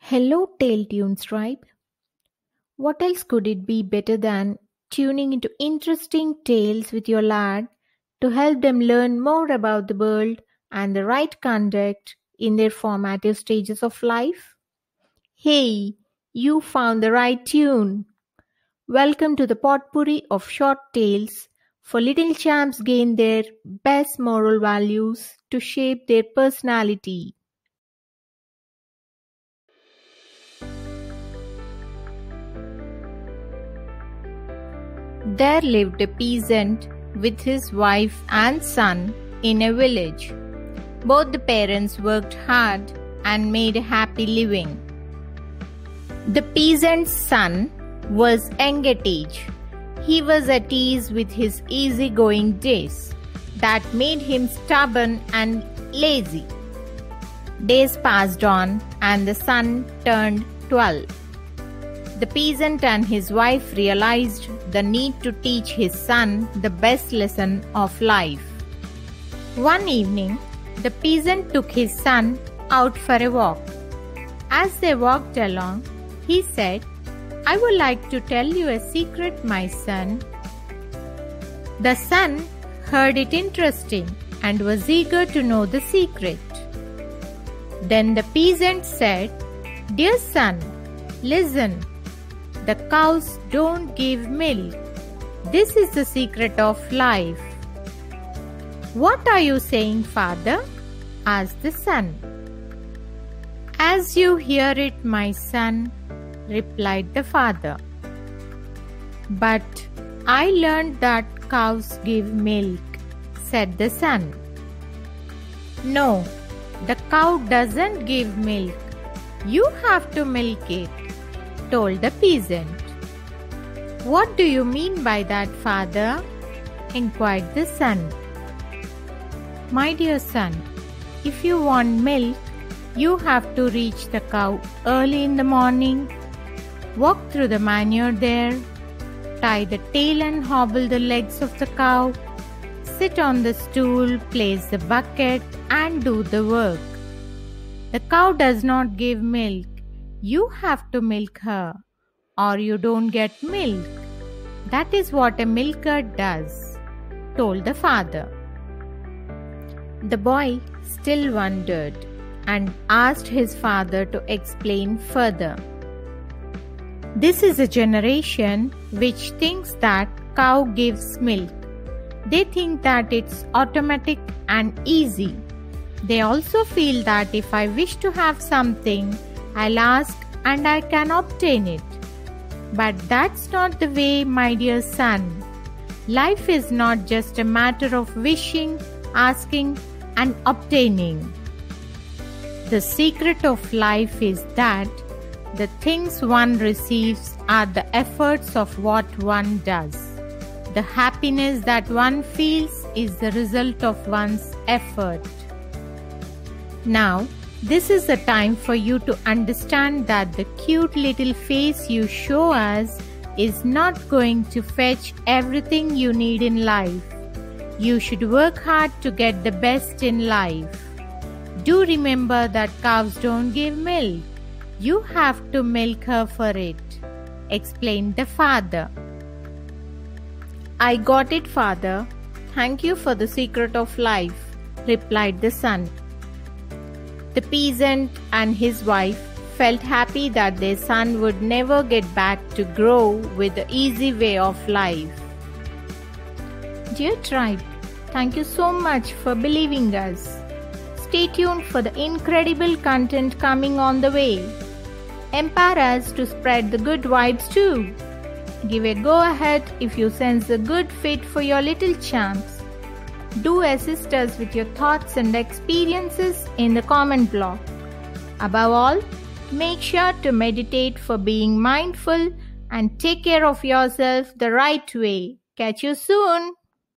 Hello, Tale Tribe. What else could it be better than tuning into interesting tales with your lad to help them learn more about the world and the right conduct in their formative stages of life? Hey, you found the right tune. Welcome to the potpourri of short tales for little champs gain their best moral values to shape their personality. There lived a peasant with his wife and son in a village. Both the parents worked hard and made a happy living. The peasant's son was young at age. He was at ease with his easygoing days that made him stubborn and lazy. Days passed on and the son turned 12. The peasant and his wife realized the need to teach his son the best lesson of life. One evening, the peasant took his son out for a walk. As they walked along, he said, "I would like to tell you a secret, my son." The son heard it interesting and was eager to know the secret. Then the peasant said, "Dear son, listen. The cows don't give milk. This is the secret of life." "What are you saying, father?" asked the son. "As you hear it, my son," replied the father. "But I learned that cows give milk," said the son. "No, the cow doesn't give milk. You have to milk it," told the peasant. "What do you mean by that, father?" inquired the son. "My dear son, if you want milk, you have to reach the cow early in the morning, walk through the manure there, tie the tail and hobble the legs of the cow, sit on the stool, place the bucket, and do the work. The cow does not give milk. You have to milk her, or you don't get milk. That is what a milker does," told the father. The boy still wondered and asked his father to explain further. This is a generation which thinks that cow gives milk. They think that it's automatic and easy. They also feel that if I wish to have something, I'll ask and I can obtain it. But that's not the way, my dear son. Life is not just a matter of wishing, asking, and obtaining. The secret of life is that the things one receives are the efforts of what one does. The happiness that one feels is the result of one's effort. Now, this is the time for you to understand that the cute little face you show us is not going to fetch everything you need in life. You should work hard to get the best in life. Do remember that cows don't give milk. You have to milk her for it," explained the father. "I got it, father. Thank you for the secret of life," replied the son. The peasant and his wife felt happy that their son would never get back to grow with the easy way of life. Dear tribe, thank you so much for believing us. Stay tuned for the incredible content coming on the way. Empower us to spread the good vibes too. Give a go ahead if you sense a good fit for your little champs. Do assist us with your thoughts and experiences in the comment block. Above all, make sure to meditate for being mindful and take care of yourself the right way. Catch you soon.